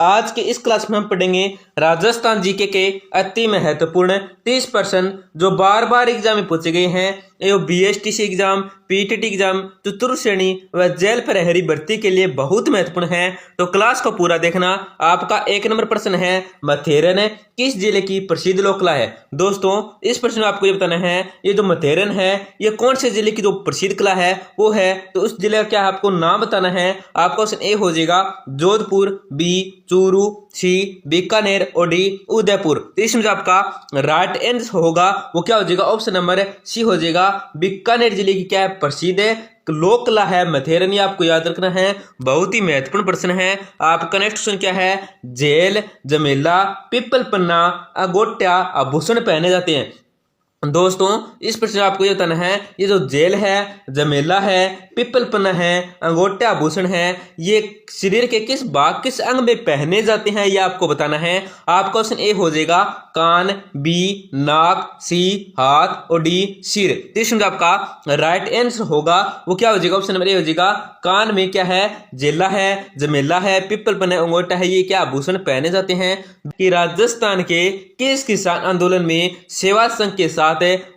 आज के इस क्लास में हम पढ़ेंगे राजस्थान जीके के अति महत्वपूर्ण 30 प्रश्न जो बार बार एग्जाम में पूछे गए हैं। ये बीएसटीसी एग्जाम, पीटीटी एग्जाम, चतुर्थ श्रेणी व जेल प्रहरी भर्ती के लिए बहुत महत्वपूर्ण है। तो क्लास को पूरा देखना। आपका 1 नंबर प्रश्न है, मथेरन किस जिले की प्रसिद्ध लोक कला है। दोस्तों इस प्रश्न में आपको ये बताना है, ये जो मथेरन है ये कौन से जिले की जो प्रसिद्ध कला है वो है। तो उस जिले का क्या आपको नाम बताना है। आपका ऑप्शन ए हो जाएगा जोधपुर, बी चूरू, सी बीकानेर और डी उदयपुर। तो इसमें जो आपका राइट आंसर होगा वो क्या हो जाएगा, ऑप्शन नंबर सी हो जाएगा। बीकानेर जिले की क्या है, प्रसिद्ध है लोक कला है मथेरन। ये आपको याद रखना है, बहुत ही महत्वपूर्ण प्रश्न है। आपका नेक्स्ट क्वेश्चन क्या है, जेल, जमेला, पिपल पन्ना, अगोट्या आभूषण पहने जाते हैं। दोस्तों इस प्रश्न में आपको ये बताना है, ये जो जेल है, जमेला है, पिपल पन्ना है, अंगोटे आभूषण है, ये शरीर के किस भाग किस अंग में पहने जाते हैं ये आपको बताना है। आपका ऑप्शन ए हो जाएगा कान, बी नाक, सी हाथ और डी सिर। तो इसमें आपका राइट आंसर होगा वो क्या हो जाएगा, ऑप्शन नंबर ए हो जाएगा। कान में क्या है, जेला है, जमेला है, पिपल पन्ना, अंगोटा है, ये क्या आभूषण पहने जाते हैं। कि राजस्थान के किस किसान आंदोलन में सेवा संघ के साथ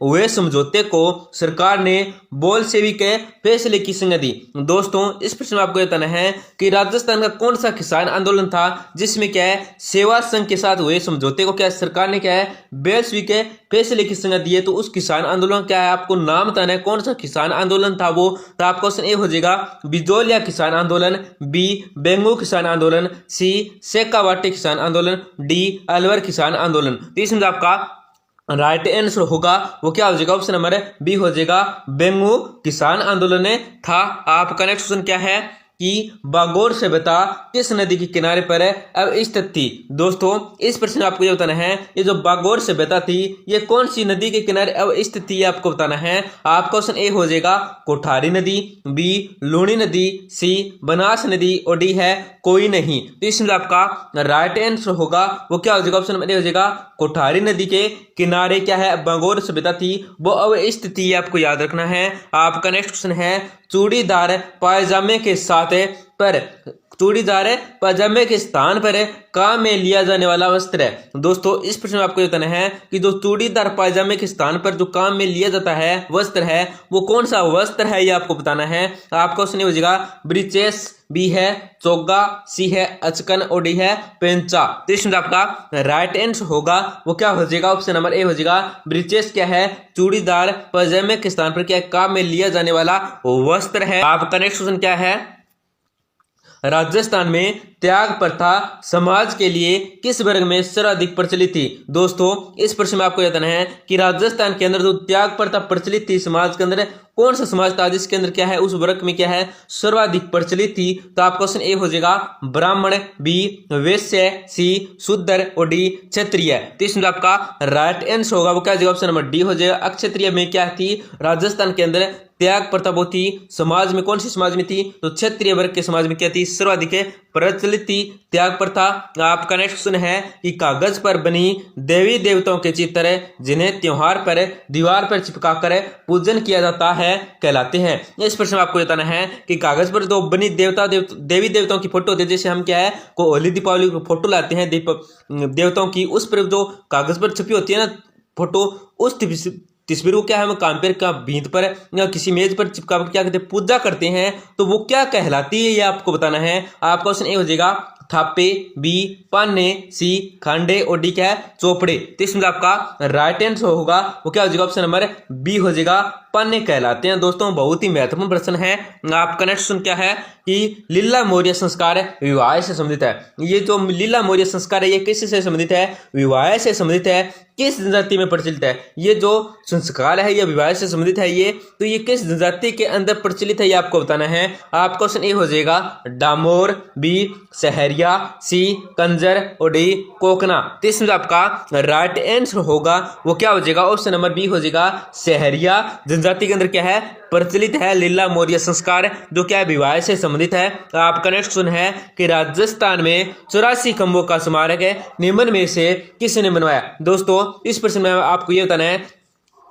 हुए समझौते को सरकार ने बोल्शेविक के फैसले की संज्ञा दी। दोस्तों इस प्रश्न में आपको बताना है कि राजस्थान का कौन सा किसान आंदोलन था जिसमें क्या है सेवा संघ के साथ हुए समझौते को क्या सरकार ने क्या है बोल्शेविक के फैसले की संज्ञा दी है। तो उस किसान आंदोलन क्या है आपको नाम बताना है, कौन सा किसान आंदोलन था वो। तो आपका क्वेश्चन ए हो जाएगा बिजोलिया किसान आंदोलन, बी बेंगू किसान आंदोलन, सी शेखावाटी किसान आंदोलन, डी अलवर किसान आंदोलन। तो इसमें आपका राइट आंसर होगा वो क्या हो जाएगा, ऑप्शन नंबर बी हो जाएगा, बेंगू किसान आंदोलन था। आपका नेक्स्ट क्वेश्चन क्या है कि बागोर सभ्यता किस नदी के किनारे पर अवस्थित थी। दोस्तों इस प्रश्न में आपको ये बताना है, ये जो बागोर सभ्यता थी ये कौन सी नदी के किनारे अवस्थित थी आपको बताना है। आपका ऑप्शन ए हो जाएगा कोठारी नदी, बी लूणी नदी, सी बनास नदी और डी है कोई नहीं। तो इसमें आपका राइट आंसर होगा वो क्या हो जाएगा, ऑप्शन नंबर ए हो जाएगा कोठारी नदी के किनारे क्या है बागोर सभ्यता थी वो अवस्थित थी, आपको याद रखना है। आपका नेक्स्ट क्वेश्चन है, चूड़ीदार पायजामे के साथ पर चूड़ीदार पायजामे के स्थान पर काम में लिया जाने वाला वस्त्र है। दोस्तों इस प्रश्न में आपको ये बताना है कि जो चूड़ीदार पायजामे के स्थान पर जो काम में लिया जाता है वस्त्र है वो कौन सा वस्त्र है ये आपको बताना है। आपका ऑप्शन हो जाएगा ब्रीचेस, बी है चोगा, सी है अचकन और डी है पेंचा। तो इसमें आपका राइट आंसर होगा वो क्या हो जाएगा, ऑप्शन नंबर ए हो जाएगा ब्रीचेस क्या है चूड़ीदार पायजामे के स्थान पर क्या काम में लिया जाने वाला वस्त्र है। आपका नेक्स्ट क्वेश्चन क्या है, राजस्थान में त्याग प्रथा समाज के लिए किस वर्ग में सर्वाधिक प्रचलित थी। दोस्तों इस प्रश्न में आपको बताना है कि राजस्थान के अंदर जो त्याग प्रथा प्रचलित थी समाज के अंदर कौन सा समाज था जिसके अंदर क्या है उस वर्ग में क्या है सर्वाधिक प्रचलित थी। तो आपका क्वेश्चन ए हो जाएगा ब्राह्मण, बी वैश्य, सी शूद्र और डी क्षत्रिय। तो इसमें आपका राइट आंसर होगा वो क्या हो जाएगा, ऑप्शन नंबर डी हो जाएगा। अक्षत्रिय में क्या थी राजस्थान के अंदर त्याग प्रथा वो थी समाज में, कौन सी समाज में थी तो क्षत्रिय वर्ग के समाज में क्या थी सर्वाधिक प्रचलित थी त्याग प्रथा। आपका नेक्स्ट क्वेश्चन है कि कागज पर बनी देवी देवताओं के चित्र जिन्हें त्योहार पर दीवार पर चिपकाकर पूजन किया जाता है कहलाते हैं। इस प्रश्न में आपको बताना है कि कागज पर जो बनी देवी देवताओं की फोटो होती है, जैसे हम क्या है को होली दीपावली की फोटो लाते हैं देवताओं की, उस पर जो कागज पर छपी होती है ना फोटो, उस तस्वीर को क्या है हम कांपेर का भींत पर या किसी मेज पर चिपका कर क्या कहते हैं पूजा करते हैं, तो वो क्या कहलाती है ये आपको बताना है। आपका ऑप्शन ए हो जाएगा थापे, बी पाने, सी खांडे और डी क्या है चोपड़े। तो इसमें आपका राइट आंसर होगा वो क्या हो जाएगा, ऑप्शन नंबर बी हो जाएगा पाने कहलाते हैं। दोस्तों बहुत ही महत्वपूर्ण प्रश्न है। आपका नेक्स्ट क्वेश्चन क्या है कि लीला मौर्य संस्कार विवाह से संबंधित है। ये जो लीला मौर्य संस्कार है ये किससे संबंधित है, विवाह से संबंधित है। किस जनजाति में प्रचलित है ये जो संस्कार है, ये विवाह से संबंधित है ये, तो ये किस जनजाति के अंदर प्रचलित है ये आपको बताना है। आपका क्वेश्चन ए हो जाएगा डामोर, बी सहरिया, सी कंजर और डी कोकना। तो इसमें आपका राइट आंसर होगा वो क्या हो जाएगा, ऑप्शन नंबर बी हो जाएगा सहरिया जनजाति के अंदर क्या है प्रचलित है लीला मौर्य संस्कार जो क्या है विवाह से संबंधित है। आपका नेक्स्ट क्वेश्चन है कि राजस्थान में 84 खंभों का स्मारक है निम्न में से किसने बनवाया। दोस्तों इस प्रश्न में आपको यह बताना है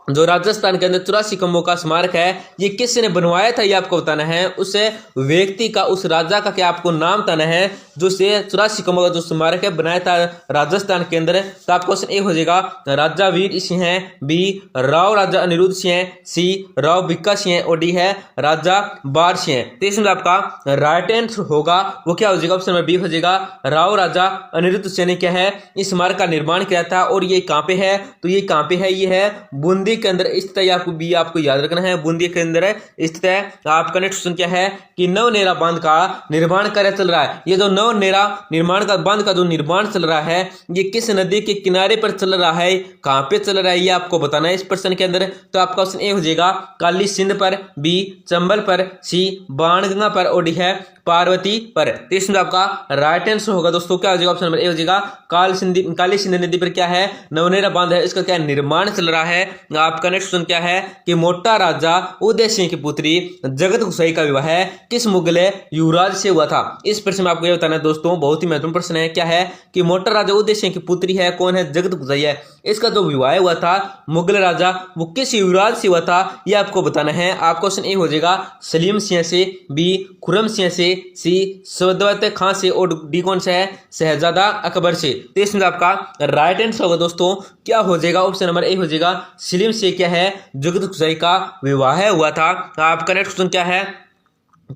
जो राजस्थान के अंदर 84 खंभों का स्मारक है, ये किसने बनवाया था ये आपको बताना है। उस व्यक्ति का, उस राजा का क्या आपको नाम बताना है जो से 84 खंभों का जो स्मारक है बनाया था राजस्थान के अंदर। तो आपका क्वेश्चन ए हो जाएगा राजा वीर सिंह है, बी राव राजा अनिरुद्ध सिंह है, सी राव भिक्खा सिंह है और डी है राजा बार सिंह है। तो इसमें आपका राइट आंसर होगा वो क्या हो जाएगा, ऑप्शन नंबर बी हो जाएगा राव राजा अनिरुद्ध सिंह ने क्या है इस स्मारक का निर्माण किया था। और ये कहाँ पे है, तो ये कहाँ पे है, ये है बूंदी के अंदर स्थित है। आपको बी आपको याद रखना है, बूंदी के अंदर स्थित है। आपका नेक्स्ट क्वेश्चन क्या है कि नवनेरा बांध का निर्माण कार्य चल रहा है। ये जो नवनेरा निर्माण का बांध का जो निर्माण चल रहा है ये किस नदी के किनारे पर चल रहा है, कहां पे चल रहा है ये आपको बताना है इस प्रश्न के अंदर। तो आपका ऑप्शन ए हो जाएगा काली सिंध पर, बी चंबल पर, सी बाणगंगा पर और डी है पार्वती पर। तो इसमें आपका राइट आंसर होगा दोस्तों क्या हो जाएगा, ऑप्शन नंबर ए हो जाएगा काली सिंध नदी पर क्या है नवनेरा बांध है, इसका क्या निर्माण चल रहा है। आपका नेक्स्ट क्वेश्चन क्या है कि मोटा राजा उदय सिंह की पुत्री जगत गुसाई का विवाह किस मुगल युवराज से हुआ था। इस प्रश्न में आपको यह बताना है दोस्तों, बहुत ही महत्वपूर्ण प्रश्न है। क्या है कि मोटा राजा उदय सिंह की पुत्री है कौन है, जगत गुसाई है। इसका जो विवाह हुआ था मुगल राजा वो किस युवराज से हुआ था यह आपको बताना है। आपका क्वेश्चन ए हो जाएगा सलीम सिंह से, बी खुरम सिंह से, सी सदवत खां से और डी कौन सा है शहजादा अकबर से। तो इसमें आपका राइट आंसर होगा दोस्तों क्या हो जाएगा, ऑप्शन नंबर ए हो जाएगा सलीम से क्या है जगत गुसाई का विवाह हुआ था। आपका नेक्स्ट क्वेश्चन क्या है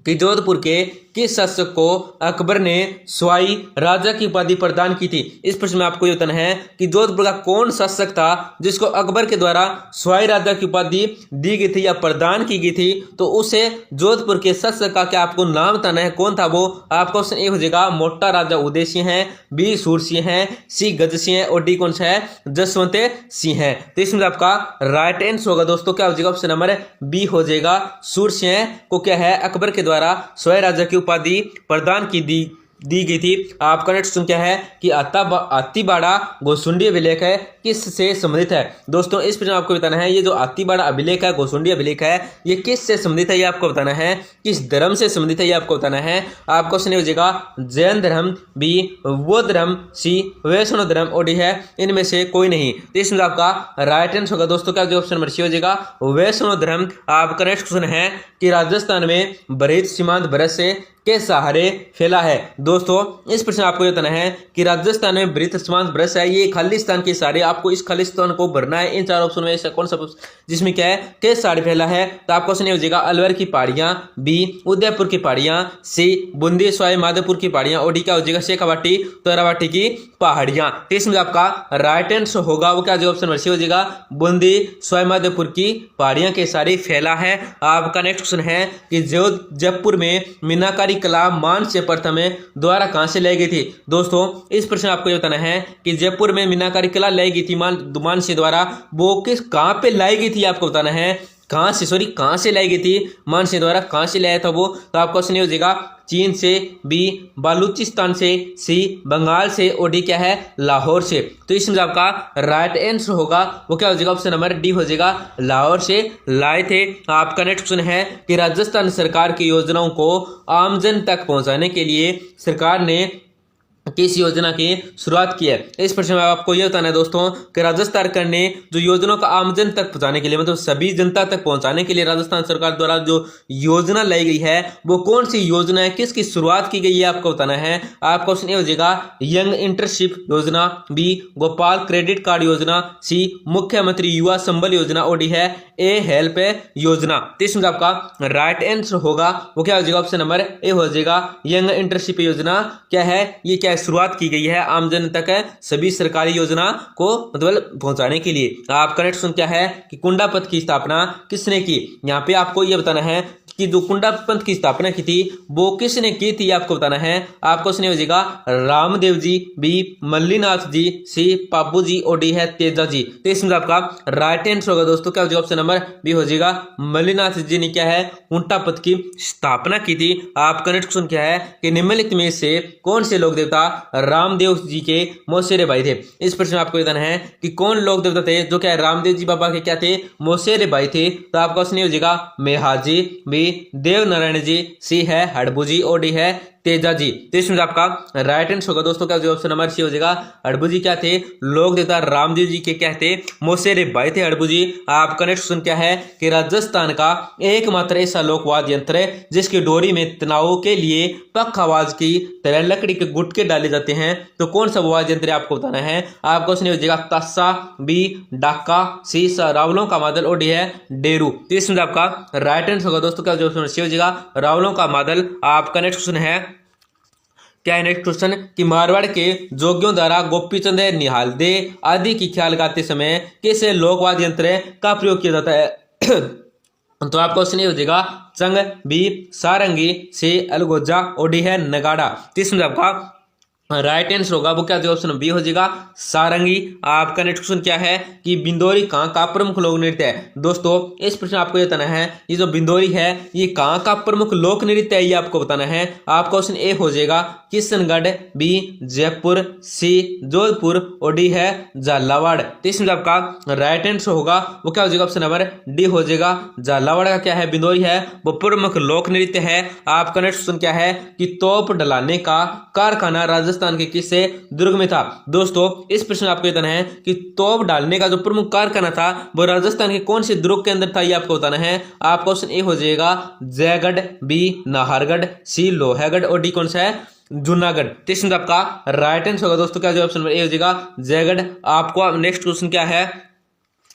कि जोधपुर के किस शासक को अकबर ने स्वाई राजा की उपाधि प्रदान की थी। इस प्रश्न में आपको ये बताना है कि जोधपुर का कौन शासक था जिसको अकबर के द्वारा स्वाई राजा की उपाधि दी गई थी या प्रदान की गई थी। तो उसे जोधपुर के शासक का क्या आपको नाम बताना है, कौन था वो। आपका ऑप्शन ए हो जाएगा मोटा राजा उदय सिंह है, बी सूर सिंह है, सी गज सिंह है और डी कौन सा है जसवंत सिंह है। तो इसमें आपका राइट आंसर होगा दोस्तों क्या हो जाएगा, ऑप्शन नंबर बी हो जाएगा सूर सिंह को क्या है अकबर के द्वारा स्वाई राजा की उपाधि प्रदान की दी गई थी। आपका नेक्स्ट क्वेश्चन क्या है कि अत्तीबाड़ा गोसुंडी अभिलेख है किस से संबंधित है। दोस्तों इस प्रश्न आपको बताना है ये जो अत्तीबाड़ा अभिलेख है गोसुंडी अभिलेख है ये किस से संबंधित है ये आपको बताना है, किस धर्म से संबंधित है ये आपको बताना है। आपका क्वेश्चन हो जाएगा जैन धर्म, बी बौद्ध धर्म, सी वैष्णव धर्म और डी है इनमें से कोई नहीं। तो इसमें आपका राइट आंसर होगा दोस्तों क्या जो ऑप्शन नंबर सी हो जाएगा वैष्णव धर्म। आपका नेक्स्ट क्वेश्चन है कि राजस्थान में बरेत सीमांत बरस से के सहारे फैला है। दोस्तों इस प्रश्न आपको बताना है कि राजस्थान में बृहत सीमांत ब्रश है ये खालिस्तान के सहारे, आपको इस खालिस्तान को भरना है। इन चार ऑप्शन में से कौन सा जिसमें क्या है के सहारे फैला है। तो आपको क्वेश्चन हो जाएगा अलवर की पहाड़ियां, बी उदयपुर की पहाड़ियां, सी बूंदी सवाई माधोपुर की पहाड़ियां और डी क्या हो जाएगा शेखावाटी तोरावाटी की पहाड़ियां। तो इसमें आपका राइट आंसर होगा वो क्या जो ऑप्शन नंबर सी हो जाएगा बूंदी सवाई माधोपुर की पहाड़ियां के सहारे फैला है। आपका नेक्स्ट क्वेश्चन है कि जयपुर में मीनाकारी कला मानस्य प्रथम द्वारा कहां से लाई गई थी। दोस्तों इस प्रश्न आपको ये बताना है कि जयपुर में मीनाकारी कला लाई गई थी मानस्य द्वारा, वो किस कहां पे लाई गई थी आपको बताना है, कहां से लाई गई थी मानस्य द्वारा, कहां से लाया था वो। तो आपका क्वेश्चन हो जाएगा चीन से, बी बालूचिस्तान से, सी बंगाल से और डी क्या है लाहौर से। तो इसमें आपका राइट आंसर होगा वो क्या हो जाएगा ऑप्शन नंबर डी हो जाएगा लाहौर से लाए थे। आपका नेक्स्ट क्वेश्चन है कि राजस्थान सरकार की योजनाओं को आमजन तक पहुंचाने के लिए सरकार ने किस योजना की शुरुआत की है। इस प्रश्न में आपको यह बताना है दोस्तों कि राजस्थान सरकार ने जो योजनाओं का आमजन तक पहुंचाने के लिए मतलब सभी जनता तक पहुंचाने के लिए राजस्थान सरकार द्वारा जो योजना लाई गई है वो कौन सी योजना है, किसकी शुरुआत की गई है आपको बताना है। आपका क्वेश्चन ये हो जाएगा यंग इंटर्नशिप योजना, बी गोपाल क्रेडिट कार्ड योजना, सी मुख्यमंत्री युवा संबल योजना और डी है ए हेल्प योजना। तो इसमें आपका राइट आंसर होगा वो क्या हो जाएगा ऑप्शन नंबर ए हो जाएगा यंग इंटर्नशिप योजना। क्या है ये क्या शुरुआत की गई है आमजन तक है सभी सरकारी योजना को मतलब पहुंचाने के लिए। आपका नेक्स्ट क्वेश्चन क्या है कि कुंडा पथ की स्थापना किसने की। यहाँ पे आपको यह बताना है कि जो कुंडा पंथ की स्थापना की थी वो किसने की थी आपको बताना है। आपको सुनिए हो जाएगा रामदेव जी, बी मल्लीनाथ जी, सी पापू जी और डी है तेजा जी। तो इसमें आपका राइट आंसर होगा दोस्तों क्या हो जाएगा ऑप्शन नंबर बी हो जाएगा मल्लीनाथ जी ने क्या है कुंडा पंथ की स्थापना की थी। आपका नेक्स्ट क्वेश्चन क्या है कि निम्नलिखित में से कौन से लोक देवता रामदेव जी के मौसेरे भाई थे। इस प्रश्न में आपको बताना है कि कौन लोक देवता थे जो क्या रामदेव जी बाबा के क्या थे मौसेरे भाई थे। तो आपका क्वेश्चन हो जाएगा मेहाजी, बी देव नारायण जी, सी है हड़बू जी और डी है तेजाजी। तो इसमें आपका राइट आंसर होगा दोस्तों क्या जो ऑप्शन नंबर सी हो जाएगा। हड़बू क्या थे, लोक देवता रामदेव जी के क्या थे, मोसेरे भाई थे हड़बू जी। आपका नेक्स्ट क्वेश्चन क्या है कि राजस्थान का एकमात्र ऐसा लोकवाद्य यंत्र है जिसकी डोरी में तनाव के लिए पख आवाज की तरह लकड़ी के गुटके डाले जाते हैं, तो कौन सा वाद्य यंत्र आपको बताना है। आपका क्वेश्चन हो जाएगा तासा, बी डाका, सी रावलों का मादल और डी है डेरू। तो इसमें आपका राइट आंसर होगा दोस्तों क्या जो ऑप्शन सी हो जाएगा रावलों का मादल। आपका नेक्स्ट क्वेश्चन है क्या है नेक्स्ट क्वेश्चन कि मारवाड़ के जोगियों द्वारा गोपीचंद निहाल दे आदि की ख्याल गाते समय किस लोकवाद्य यंत्र का प्रयोग किया जाता है। तो आपका क्वेश्चन ये हो जाएगा चंग, बी सारंगी, सी अलगोजा और डी है नगाड़ा। तो इसमें आपका राइट आंसर होगा वो क्या ऑप्शन बी हो जाएगा सारंगी। आपका नेक्स्ट क्वेश्चन क्या है कि बिंदोरी कहाँ का प्रमुख लोक नृत्य है। दोस्तों इस प्रश्न आपको ये बताना है ये जो बिंदोरी है ये कहाँ का प्रमुख लोक नृत्य है, ये आपको बताना है। आपका क्वेश्चन ए हो जाएगा किशनगढ़, बी जयपुर, सी जोधपुर और डी है झालावाड़। तो इसमें आपका राइट आंसर होगा वो क्या हो जाएगा ऑप्शन नंबर डी हो जाएगा झालावाड़ का क्या है बिंदोरी है वो प्रमुख लोक नृत्य है। आपका नेक्स्ट क्वेश्चन क्या है कि तोप डलाने का कारखाना राजस्थान के किससे दुर्ग में था। दोस्तों इस प्रश्न आपको बताना है कि तोप डालने का जो प्रमुख कारखाना था वो राजस्थान के कौन से दुर्ग के अंदर था, ये आपको बताना है। आपका क्वेश्चन ए हो जाएगा जयगढ़, बी नाहरगढ़, सी लोहागढ़ और डी कौन सा है जूनागढ़। तो इसमें आपका राइट आंसर होगा दोस्तों क्या जो ऑप्शन ए हो जाएगा जयगढ़। आपको नेक्स्ट क्वेश्चन क्या है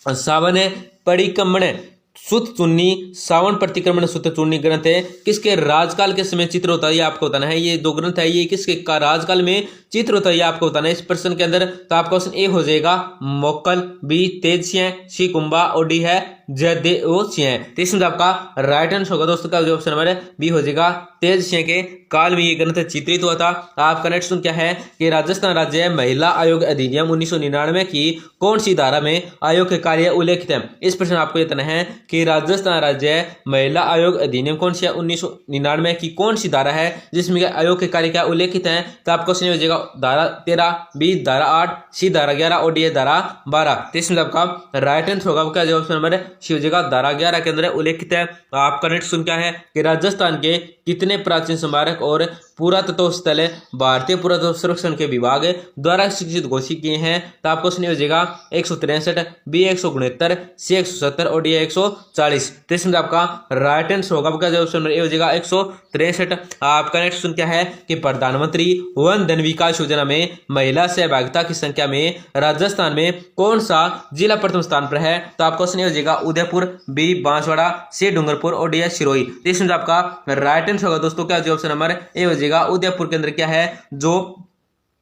सावन परिक्रमण सुत चुन्नी सावन प्रतिक्रमण सुत चुन्नी ग्रंथ है किसके राजकाल के समय चित्र होता है, ये आपको बताना है। ये दो ग्रंथ है ये किसके का राजकाल में चित्र होता है, ये आपको बताना है इस प्रश्न के अंदर। तो आपका क्वेश्चन ए हो जाएगा मोक्कल, बी तेज सिंह, सी कुंभा और डी है जयदेव सिंह। तो इसमें आपका राइट आंसर होगा दोस्तों का जो ऑप्शन नंबर बी हो जाएगा तेज सिंह के काल में ये ग्रंथ चित्रित हुआ था। आपका नेक्स्ट क्वेश्चन क्या है कि राजस्थान राज्य महिला आयोग अधिनियम 1999 की कौन सी धारा में आयोग के कार्य उल्लेखित है। इस प्रश्न आपको ये बताना है कि राजस्थान राज्य महिला आयोग अधिनियम कौन सी है 1999 की कौन सी धारा है जिसमें आयोग के कार्य क्या उल्लेखित है। तो आपको क्वेश्चन हो जाएगा धारा 13, बी धारा 8, सी धारा 11 और डी धारा 12। तो इसमें आपका राइट आंसर होगा क्या जो ऑप्शन नंबर सी हो जाएगा धारा 11 के अंदर उल्लेखित है। आपका नेक्स्ट क्वेश्चन क्या है कि राजस्थान के कितने प्राचीन स्मारक और पुरातत्व स्थल भारतीय पुरातत्व सर्वेक्षण के विभाग द्वारा शिक्षित घोषित किए हैं। तो आपको क्वेश्चन हो जाएगा 163, बी 169, सी 170 और डी 140। तो इसमें आपका राइट आंसर होगा क्या जो ऑप्शन ए हो जाएगा 163। आपका नेक्स्ट क्वेश्चन क्या है कि प्रधानमंत्री वन धन विकास योजना में महिला सहभागिता की संख्या में राजस्थान में कौन सा जिला प्रथम स्थान पर है। तो आपका क्वेश्चन हो जाएगा उदयपुर, बी बांसवाड़ा, सी डूंगरपुर और डी है सिरोही। तो इसमें आपका राइट आंसर होगा दोस्तों क्या जो ऑप्शन नंबर ए हो जाएगा उदयपुर के अंदर क्या है जो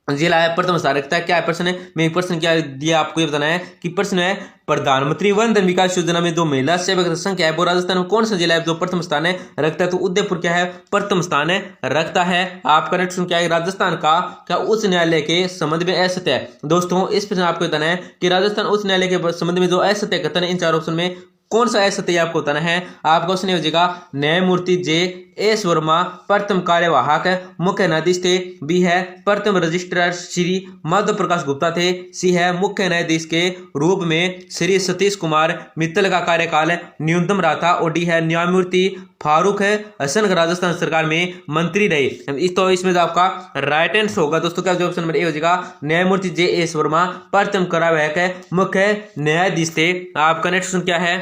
जिला है प्रथम स्थान रखता है। क्या है प्रश्न है मैं प्रश्न क्या दिया आपको ये बताना है कि प्रश्न है प्रधानमंत्री वन धन विकास योजना में जो महिला सहभागिता संख्या है वो राजस्थान में कौन सा जिला है जो प्रथम स्थान है रखता है। तो उदयपुर क्या है प्रथम स्थान है रखता है। आपका नेक्स्ट क्वेश्चन क्या है राजस्थान का क्या उच्च न्यायालय के संबंध में असत्य है। दोस्तों इस प्रश्न आपको बताना है कि राजस्थान उच्च न्यायालय के संबंध में जो असत्य कथन है इन चार ऑप्शन में कौन सा असत्य आपको बताना है। आपका क्वेश्चन हो जाएगा न्यायमूर्ति जे एस वर्मा प्रथम कार्यवाहक मुख्य न्यायाधीश थे, बी है प्रथम रजिस्ट्रार श्री माधव प्रकाश गुप्ता थे, सी है मुख्य न्यायाधीश के रूप में श्री सतीश कुमार मित्तल का कार्यकाल न्यूनतम रहा था और डी है न्यायमूर्ति फारूक हसन राजस्थान सरकार में मंत्री रहे। तो इसमें आपका राइट आंसर होगा दोस्तों क्या ऑप्शन नंबर ए हो जाएगा न्यायमूर्ति जे एस वर्मा प्रथम कार्यवाहक मुख्य न्यायाधीश थे। आपका नेक्स्ट क्वेश्चन क्या है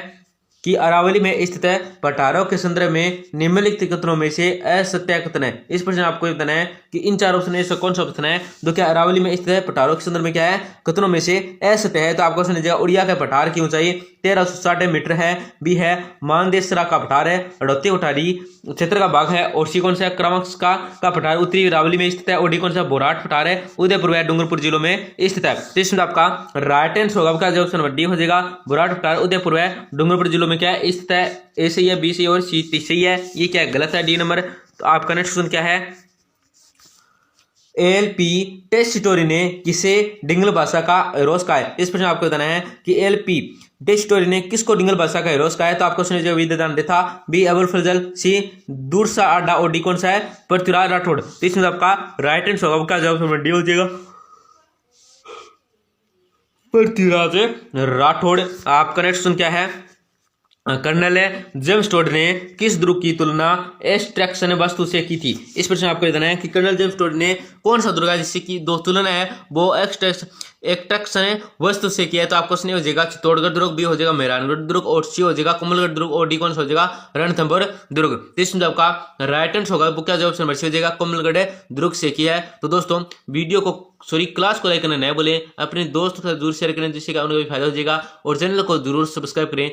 कि अरावली में स्थित पठारों के संदर्भ में निम्नलिखित कथनों में से असत्य कथन है। इस प्रश्न आपको बताना है कि इन चार ऑप्शन में से कौन सा ऑप्शन है जो क्या अरावली में स्थित है पठारों के संदर्भ में क्या है कथनों में से असत्य है। तो आपको क्वेश्चन जाएगा उड़िया के पठार की ऊंचाई 1360 मीटर है, बी है मानदेसरा का पठार है अड़ोती उठारी क्षेत्र का भाग है और सी कौन सा क्रमांक का पठार उत्तरी अरावली में स्थित है और डी कौन सा बोराट पठार है उदयपुर व डूंगरपुर जिलों में स्थित है। तो इसमें आपका राइट आंसर होगा क्या ऑप्शन नंबर डी हो जाएगा बोराट पठार उदयपुर व डूंगरपुर जिलों में क्या है स्थित है। ए सही है, बी सही और सी सही है, ये क्या गलत है डी नंबर। तो आपका नेक्स्ट क्वेश्चन क्या है एलपी टेस्टोरी ने किसे डिंगल भाषा का हीरोज कहा है। इस प्रश्न आपको बताना है कि एलपी टेस्टोरी ने किसको डिंगल भाषा का हीरोज कहा है। तो आपको सुनिए विद्यादान देथा, बी अबुल फजल, सी दूरसा आडा और डी कौन सा है पृथ्वीराज राठौड़। तो इसमें आपका राइट आंसर होगा क्या जवाब डी हो जाएगा पृथ्वीराज राठौड़। आपका नेक्स्ट क्वेश्चन क्या है कर्नल जेम्स टोड ने किस ध्रुव की तुलना एक्सट्रैक्शन वस्तु से की थी। इस प्रश्न में आपको बताना है कि कर्नल जेम्स टोड ने कौन सा ध्रुव है जिससे की दो तुलना है वो एक्सट्रैक्शन वस्तु से किया है। तो आपको क्वेश्चन हो जाएगा चित्तौड़गढ़ दुर्ग, बी हो जाएगा मेहरानगढ़ दुर्ग, और सी हो जाएगा कोमलगढ़ दुर्ग, और डी कौन सा हो जाएगा रणथंभौर दुर्ग। तो इसमें आपका राइट आंसर होगा वो क्या जवाब ऑप्शन नंबर सी हो जाएगा कोमलगढ़ दुर्ग से किया है। तो दोस्तों वीडियो को क्लास को लाइक करना नहीं बोले, अपने दोस्तों के साथ जरूर शेयर करें जिससे कि उनको भी फायदा हो जाएगा, और चैनल को जरूर सब्सक्राइब करें।